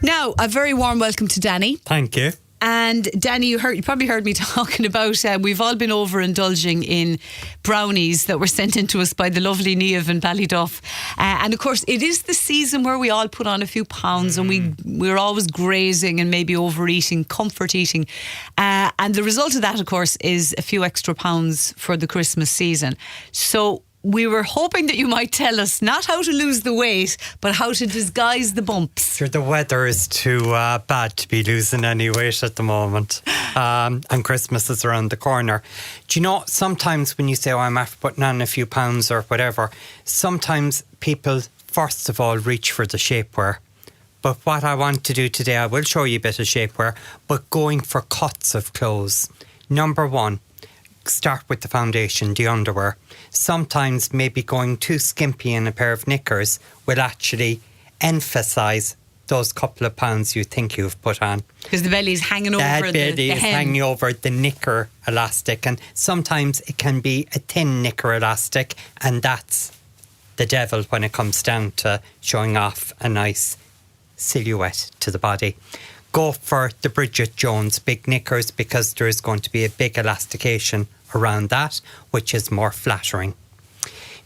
Now, a very warm welcome to Danny. Thank you. And Danny, you probably heard me talking about, we've all been overindulging in brownies that were sent in to us by the lovely Niamh in Ballyduff. And of course, it is the season where we all put on a few pounds and we're always grazing and maybe overeating, comfort eating. And the result of that, of course, is a few extra pounds for the Christmas season. So we were hoping that you might tell us not how to lose the weight, but how to disguise the bumps. Sure, the weather is too bad to be losing any weight at the moment. And Christmas is around the corner. Do you know, sometimes when you say, I'm after putting on a few pounds or whatever, sometimes people, first of all, reach for the shapewear. But what I want to do today, I will show you a bit of shapewear, but going for cuts of clothes. Number one, start with the foundation, the underwear. Sometimes maybe going too skimpy in a pair of knickers will actually emphasise those couple of pounds you think you've put on. Because the belly is hanging over the belly is hem. hanging over the knicker elastic, and sometimes it can be a thin knicker elastic, and that's the devil when it comes down to showing off a nice silhouette to the body. Go for the Bridget Jones big knickers, because there is going to be a big elastication around that, which is more flattering.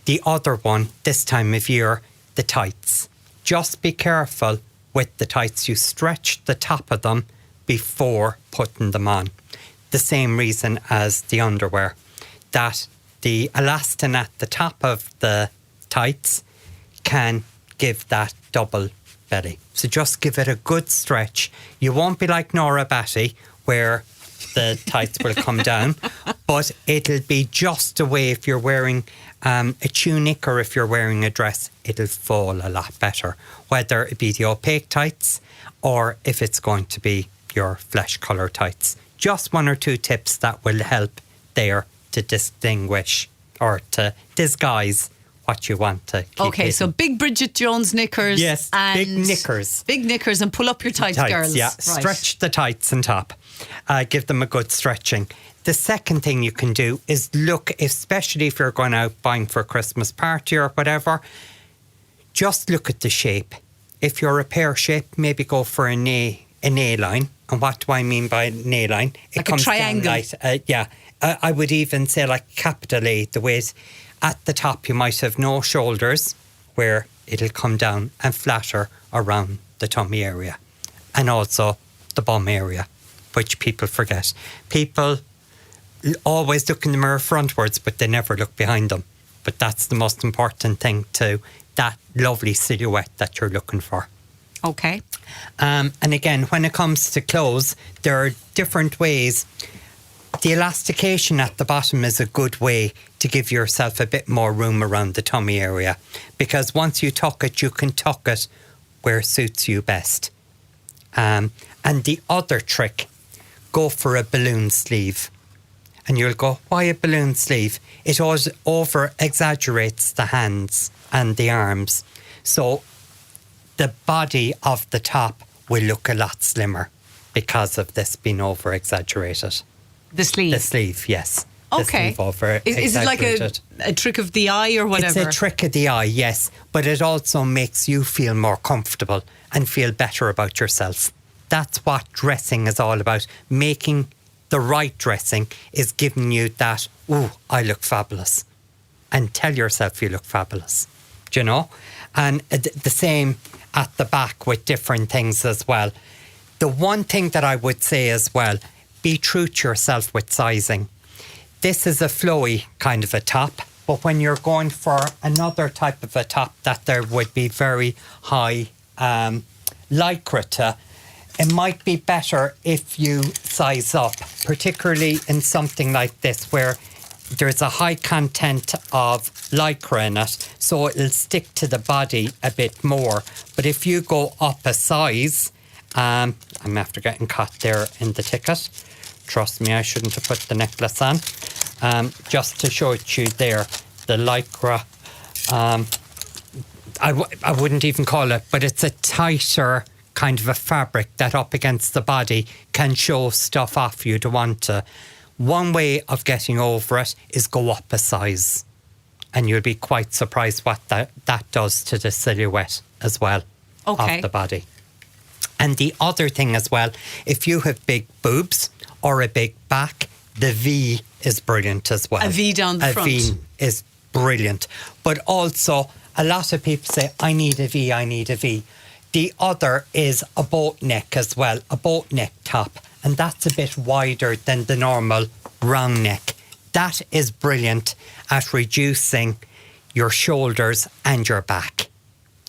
The other one, this time of year, the tights. Just be careful with the tights. You stretch the top of them before putting them on. The same reason as the underwear, that the elastin at the top of the tights can give that double belly. So just give it a good stretch. You won't be like Nora Batty, where the tights will come down, but it'll be just a way. If you're wearing a tunic or if you're wearing a dress, it'll fall a lot better, whether it be the opaque tights or if it's going to be your flesh colour tights. Just one or two tips that will help there to distinguish or to disguise what you want to keep Okay, hidden. so big Bridget Jones knickers. Yes, and big knickers. Big knickers, and pull up your tights, girls. Yeah, Right. Stretch the tights on top. Give them a good stretching. The second thing you can do is look, especially if you're going out buying for a Christmas party or whatever, just look at the shape. If you're a pear shape, maybe go for an A-line. And what do I mean by an A-line? It Like comes a triangle. down like, I would even say like capital A, the way at the top you might have no shoulders, where it'll come down and flatter around the tummy area. And also the bum area, which people forget. People always look in the mirror frontwards, but they never look behind them. But that's the most important thing to that lovely silhouette that you're looking for. Okay. And again, when it comes to clothes, there are different ways. The elastication at the bottom is a good way to give yourself a bit more room around the tummy area, because once you tuck it, you can tuck it where it suits you best. And the other trick, go for a balloon sleeve. And you'll go, why a balloon sleeve? It always over-exaggerates the hands and the arms. So the body of the top will look a lot slimmer because of this being over-exaggerated. The sleeve? The sleeve, yes. Okay. The sleeve Is it like a trick of the eye or whatever? It's a trick of the eye, yes. But it also makes you feel more comfortable and feel better about yourself. That's what dressing is all about. Making the right dressing is giving you that, ooh, I look fabulous. And tell yourself you look fabulous. Do you know? And the same at the back with different things as well. The one thing that I would say as well, be true to yourself with sizing. This is a flowy kind of a top, but when you're going for another type of a top that there would be very high lycra to, it might be better if you size up, particularly in something like this where there's a high content of lycra in it, so it'll stick to the body a bit more. But if you go up a size, I'm after getting caught there in the ticket. Trust me, I shouldn't have put the necklace on. Just to show it you there, the lycra, I wouldn't even call it, but it's a tighter kind of a fabric that up against the body can show stuff off you to want to. One way of getting over it is go up a size, and you'll be quite surprised what that does to the silhouette as well of the body. And the other thing as well, if you have big boobs or a big back, the V is brilliant as well. A V down the front. A V is brilliant. But also, a lot of people say, I need a V, I need a V. The other is a boat neck as well, a boat neck top. And that's a bit wider than the normal round neck. That is brilliant at reducing your shoulders and your back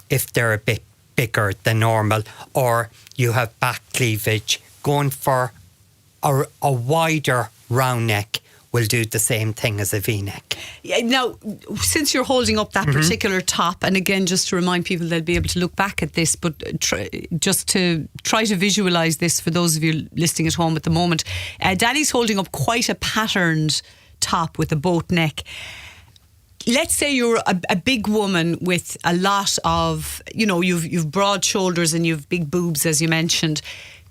if they're a bit bigger than normal, or you have back cleavage. Going for a wider round neck will do the same thing as a V-neck. Yeah, now, since you're holding up that particular top, and again, just to remind people, they'll be able to look back at this, but just to try to visualise this for those of you listening at home at the moment, Danny's holding up quite a patterned top with a boat neck. Let's say you're a big woman with a lot of, you've broad shoulders and you've big boobs, as you mentioned.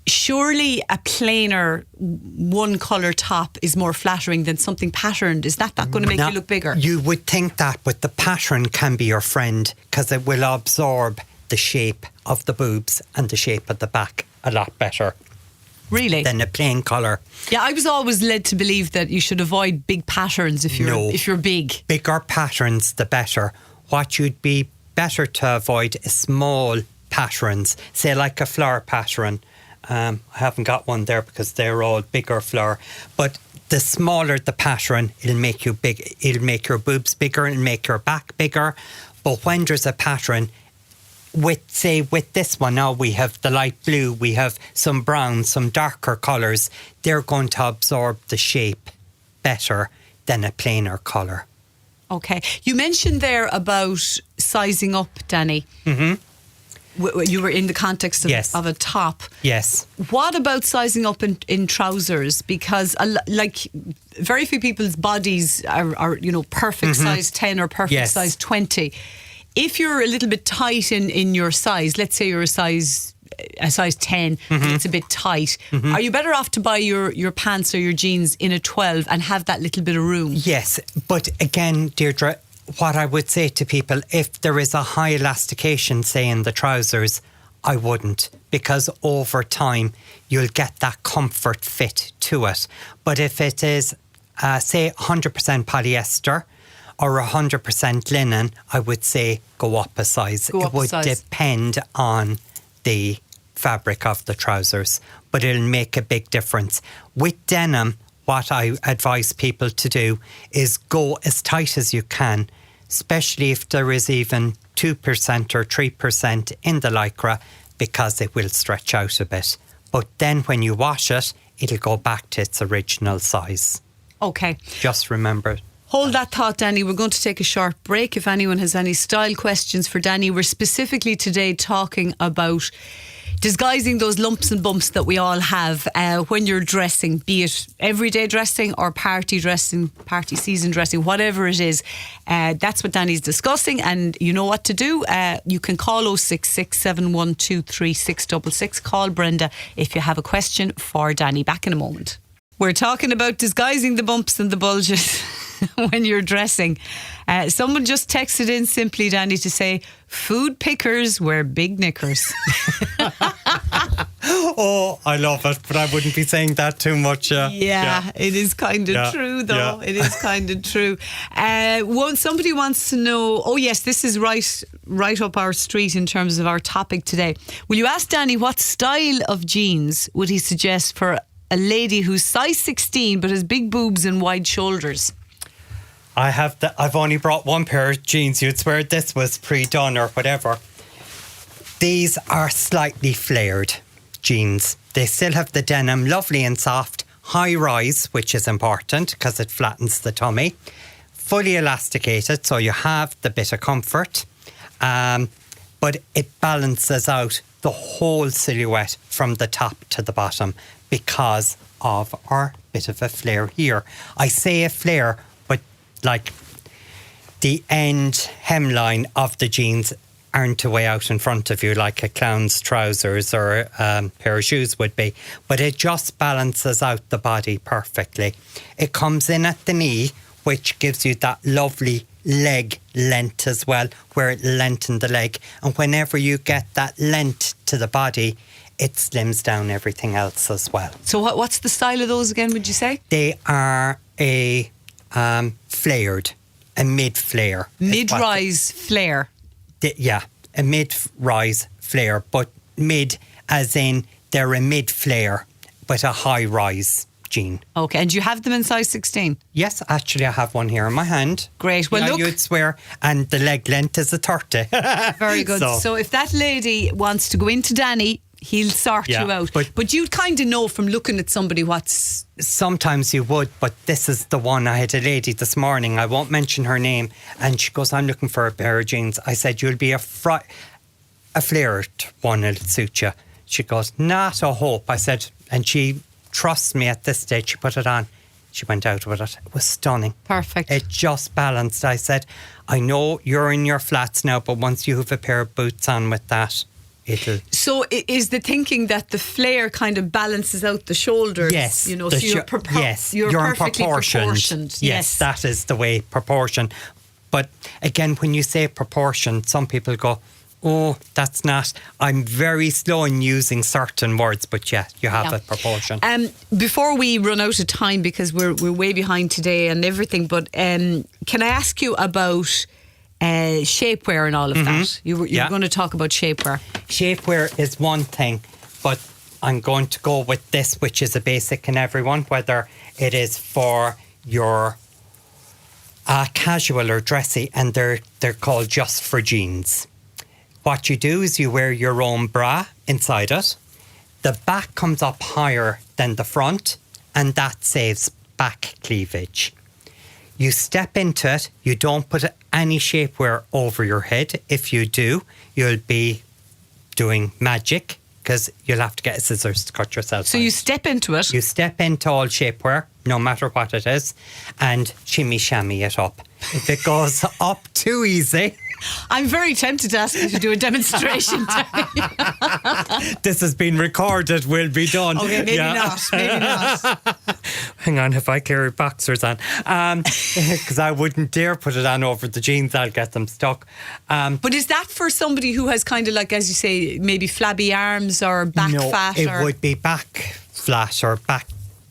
Surely a plainer one colour top is more flattering than something patterned. Is that going to make you look bigger? You would think that, but the pattern can be your friend because it will absorb the shape of the boobs and the shape of the back a lot better. Really? Than a plain colour. Yeah, I was always led to believe that you should avoid big patterns if you're big. Bigger patterns, the better. What you'd be better to avoid is small patterns, say like a flower pattern. I haven't got one there because they're all bigger flower. But the smaller the pattern, it'll make you big. It'll make your boobs bigger, it'll make your back bigger. But when there's a pattern, with this one now, we have the light blue, we have some brown, some darker colours. They're going to absorb the shape better than a plainer colour. Okay. You mentioned there about sizing up, Danny. Mm-hmm. You were in the context of a top. Yes. What about sizing up in trousers? Because very few people's bodies are perfect size 10 or perfect size 20. If you're a little bit tight in your size, let's say you're a size 10 and it's a bit tight, are you better off to buy your pants or your jeans in a 12 and have that little bit of room? Yes, but again, Deirdre, what I would say to people, if there is a high elastication, say in the trousers, I wouldn't, because over time you'll get that comfort fit to it. But if it is, say, 100% polyester or 100% linen, I would say go up a size. It would depend on the fabric of the trousers, but it'll make a big difference. With denim, what I advise people to do is go as tight as you can, especially if there is even 2% or 3% in the lycra, because it will stretch out a bit. But then when you wash it, it'll go back to its original size. Okay. Just remember. Hold that thought, Danny. We're going to take a short break. If anyone has any style questions for Danny, we're specifically today talking about disguising those lumps and bumps that we all have when you're dressing, be it everyday dressing or party dressing, party season dressing, whatever it is. That's what Danny's discussing, and you know what to do. You can call 066 712 3666. Call Brenda if you have a question for Danny. Back in a moment. We're talking about disguising the bumps and the bulges when you're dressing. Someone just texted in simply, Danny, to say, food pickers wear big knickers. Oh, I love it, but I wouldn't be saying that too much. Yeah, it is kind of true, though. Yeah. It is kind of true. Somebody wants to know, oh yes, this is right up our street in terms of our topic today. Will you ask Danny what style of jeans would he suggest for a lady who's size 16 but has big boobs and wide shoulders? I've only brought one pair of jeans. You'd swear this was pre-done or whatever. These are slightly flared jeans. They still have the denim, lovely and soft, high rise, which is important because it flattens the tummy. Fully elasticated, so you have the bit of comfort. But it balances out the whole silhouette from the top to the bottom because of our bit of a flare here. I say a flare, but like the end hemline of the jeans aren't way out in front of you like a clown's trousers or a pair of shoes would be, but it just balances out the body perfectly. It comes in at the knee, which gives you that lovely leg length as well, where it lengthens the leg. And whenever you get that length to the body, it slims down everything else as well. So what's the style of those again, would you say? They are a flared, a mid-flare. Mid-rise flare. Yeah, a mid-rise flare, but mid as in they're a mid-flare, but a high-rise jean. Okay, and do you have them in size 16? Yes, actually I have one here in my hand. Great. Well, look, you'd swear, and the leg length is a 30. very good. So if that lady wants to go into Danny, he'll sort you out. But you'd kind of know from looking at somebody what's... Sometimes you would, but this is the one. I had a lady this morning, I won't mention her name, and she goes, I'm looking for a pair of jeans. I said, you'll be a flared one, it'll suit you. She goes, not a hope. I said, and she trusts me at this stage. She put it on. She went out with it. It was stunning. Perfect. It just balanced. I said, I know you're in your flats now, but once you have a pair of boots on with that, it'll... So is the thinking that the flare kind of balances out the shoulders? Yes. You know, so you're perfectly proportioned. Yes, that is the way, proportion. But again, when you say proportion, some people go, oh, that's not... I'm very slow in using certain words, but yeah, you have a proportion. Before we run out of time, because we're way behind today and everything, but can I ask you about shapewear and all of that? You were going to talk about shapewear. Shapewear is one thing, but I'm going to go with this, which is a basic in everyone, whether it is for your casual or dressy, and they're called just for jeans. What you do is you wear your own bra inside it. The back comes up higher than the front, and that saves back cleavage. You step into it. You don't put any shapewear over your head. If you do, you'll be doing magic, because you'll have to get scissors to cut yourself. So you step into it. You step into all shapewear, no matter what it is, and shimmy shammy it up. If it goes up too easy... I'm very tempted to ask you to do a demonstration. This has been recorded, will be done. Okay, maybe not. Hang on, if I carry boxers on. Because I wouldn't dare put it on over the jeans, I'll get them stuck. But is that for somebody who has kind of like, as you say, maybe flabby arms or back fat? It would be back flat or back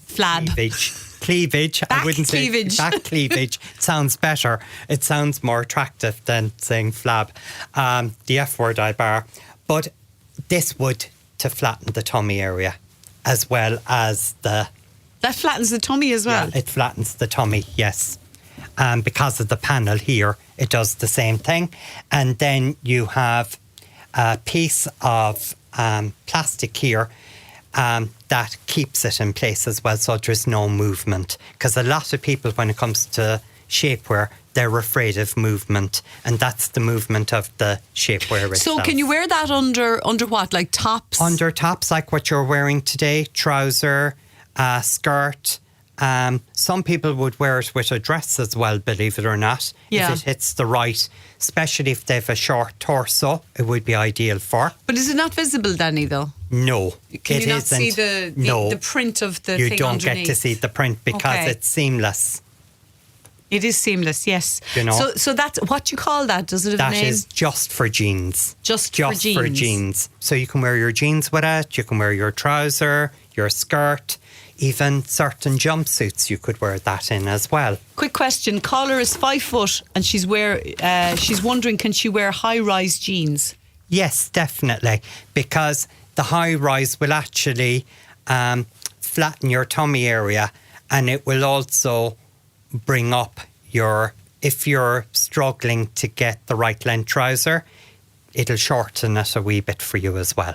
flab. Cleavage. Back I wouldn't cleavage. Say back cleavage. Sounds better. It sounds more attractive than saying flab. The F word I bar. But this would to flatten the tummy area, as well as the... That flattens the tummy as well? Yeah, it flattens the tummy, yes. Because of the panel here, it does the same thing. And then you have a piece of plastic here that keeps it in place as well, so there's no movement. Because a lot of people, when it comes to shapewear, they're afraid of movement, and that's the movement of the shapewear itself. So can you wear that under what, like tops? Under tops, like what you're wearing today, trouser, skirt. Some people would wear it with a dress as well, believe it or not. Yeah. If it hits the right, especially if they have a short torso, it would be ideal for. But is it not visible, Danny, though? No, Can you not isn't. see the print of the thing You don't underneath? get to see the print because it's seamless. It is seamless, yes. You know? So that's what you call that. Does it have a name? That is just for jeans. Just for jeans. So you can wear your jeans with it. You can wear your trouser, your skirt, even certain jumpsuits. You could wear that in as well. Quick question: caller is 5 foot, and she's wondering, can she wear high-rise jeans? Yes, definitely, because the high rise will actually flatten your tummy area, and it will also bring up if you're struggling to get the right length trouser, it'll shorten it a wee bit for you as well.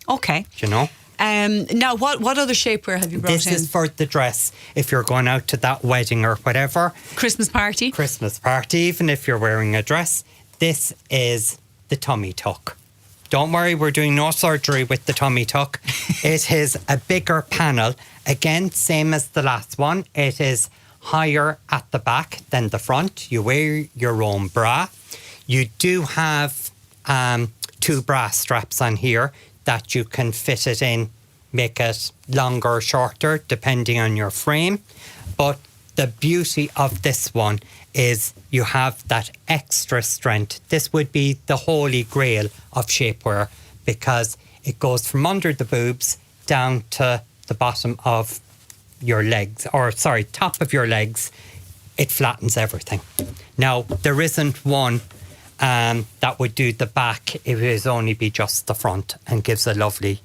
Okay. You know? Now, what other shapewear have you brought in? This is for the dress. If you're going out to that wedding or whatever. Christmas party, even if you're wearing a dress. This is the tummy tuck. Don't worry, we're doing no surgery with the tummy tuck. It is a bigger panel. Again, same as the last one. It is higher at the back than the front. You wear your own bra. You do have 2 bra straps on here that you can fit it in, make it longer or shorter, depending on your frame. But the beauty of this one is you have that extra strength. This would be the holy grail of shapewear, because it goes from under the boobs down to the bottom of your legs, top of your legs. It flattens everything. Now, there isn't one that would do the back. It would only be just the front and gives a lovely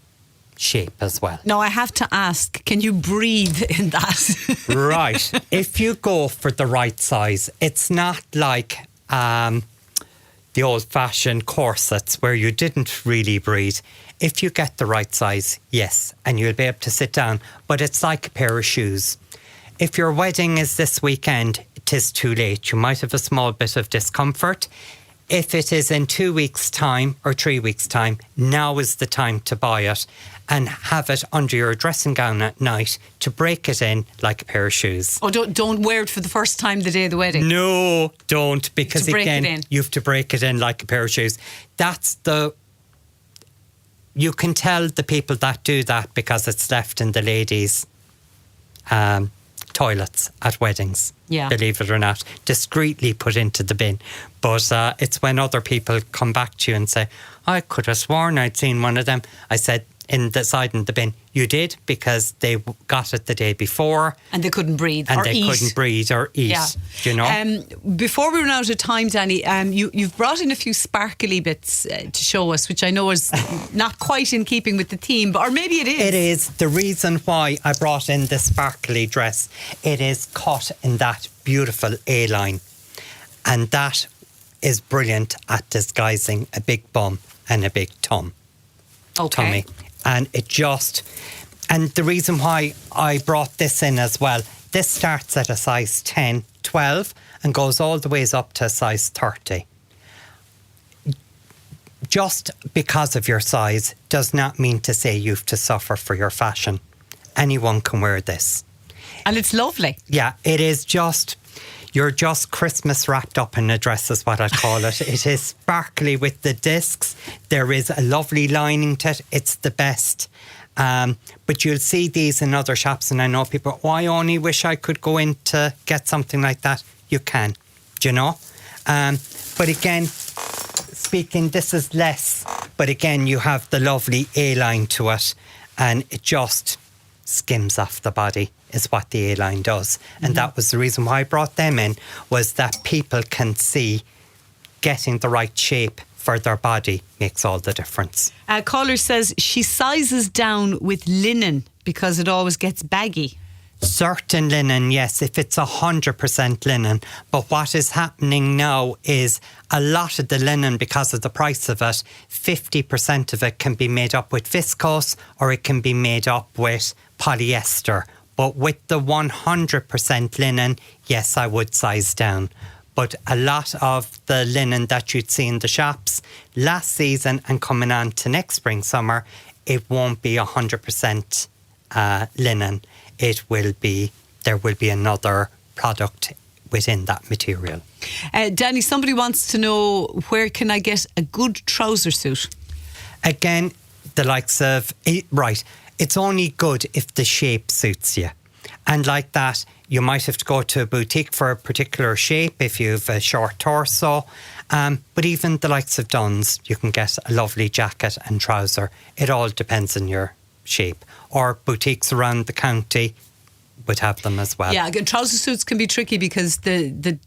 shape as well. Now, I have to ask, can you breathe in that? Right. If you go for the right size, it's not like the old-fashioned corsets where you didn't really breathe. If you get the right size, yes, and you'll be able to sit down. But it's like a pair of shoes. If your wedding is this weekend, it is too late. You might have a small bit of discomfort. If it is in 2 weeks' time or 3 weeks' time, now is the time to buy it and have it under your dressing gown at night to break it in like a pair of shoes. Oh, don't wear it for the first time the day of the wedding. No, don't, because again, you have to break it in like a pair of shoes. You can tell the people that do that because it's left in the ladies' toilets at weddings. Yeah. Believe it or not, discreetly put into the bin. But it's when other people come back to you and say, I could have sworn I'd seen one of them. I said, in the side in the bin. You did, because they got it the day before. And they couldn't breathe and or they eat. couldn't breathe or eat, Yeah. you know. Before we run out of time, Danny, you've brought in a few sparkly bits to show us, which I know is not quite in keeping with the theme, or maybe it is. It is. The reason why I brought in this sparkly dress, it is cut in that beautiful A-line. And that is brilliant at disguising a big bum and a big tummy. And and the reason why I brought this in as well, this starts at a size 10, 12 and goes all the ways up to a size 30. Just because of your size does not mean to say you have to suffer for your fashion. Anyone can wear this. And it's lovely. Yeah, it is just... You're just Christmas wrapped up in a dress is what I'd call it. It is sparkly with the discs. There is a lovely lining to it. It's the best. But you'll see these in other shops, and I know people, I only wish I could go in to get something like that. You can, do you know? But again, speaking, this is less. But again, you have the lovely A-line to it, and it just skims off the body. Is what the A-line does. And that was the reason why I brought them in, was that people can see getting the right shape for their body makes all the difference. Caller says she sizes down with linen because it always gets baggy. Certain linen, yes, if it's 100% linen. But what is happening now is a lot of the linen, because of the price of it, 50% of it can be made up with viscose or it can be made up with polyester. But with the 100% linen, yes, I would size down. But a lot of the linen that you'd see in the shops last season and coming on to next spring, summer, it won't be 100% linen. There will be another product within that material. Danny, somebody wants to know, where can I get a good trouser suit? Again, the likes of... Right. It's only good if the shape suits you. And like that, you might have to go to a boutique for a particular shape if you have a short torso. But even the likes of Dunn's, you can get a lovely jacket and trouser. It all depends on your shape. Or boutiques around the county would have them as well. Yeah, trouser suits can be tricky because the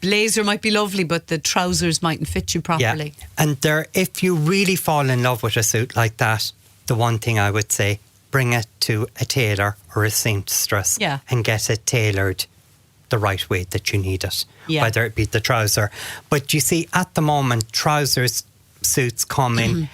blazer might be lovely, but the trousers mightn't fit you properly. Yeah. And if you really fall in love with a suit like that, the one thing I would say, bring it to a tailor or a seamstress and get it tailored the right way that you need it, whether it be the trouser. But you see, at the moment, trousers suits come in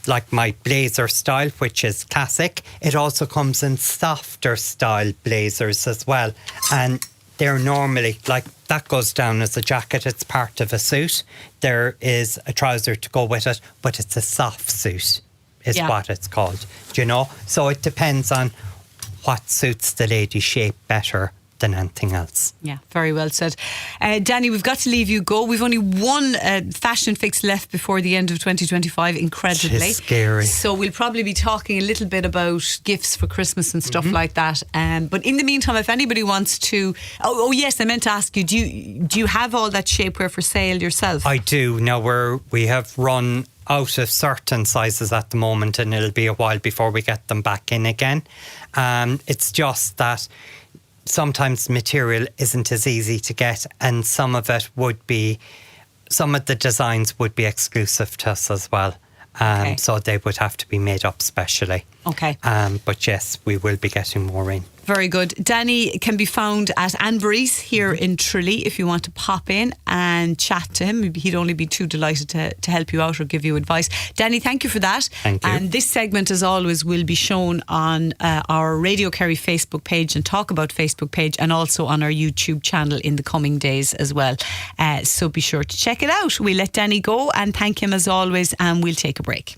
like my blazer style, which is classic. It also comes in softer style blazers as well. And they're normally, like, that goes down as a jacket. It's part of a suit. There is a trouser to go with it, but it's a soft suit. Is what it's called, do you know? So it depends on what suits the lady's shape better than anything else. Yeah, very well said. Danny, we've got to leave you go. We've only one fashion fix left before the end of 2025, incredibly. It's scary. So we'll probably be talking a little bit about gifts for Christmas and stuff like that. But in the meantime, if anybody wants to... Oh yes, I meant to ask you, do you have all that shapewear for sale yourself? I do. Now we have run out of certain sizes at the moment, and it'll be a while before we get them back in again. It's just that sometimes material isn't as easy to get, and some of the designs would be exclusive to us as well. So they would have to be made up specially. Okay. But yes, we will be getting more in. Very good. Danny can be found at Anbury's here in Tralee if you want to pop in and chat to him. He'd only be too delighted to help you out or give you advice. Danny, thank you for that. Thank you. And this segment, as always, will be shown on our Radio Kerry Facebook page and Talk About Facebook page, and also on our YouTube channel in the coming days as well. So be sure to check it out. We'll let Danny go and thank him as always, and we'll take a break.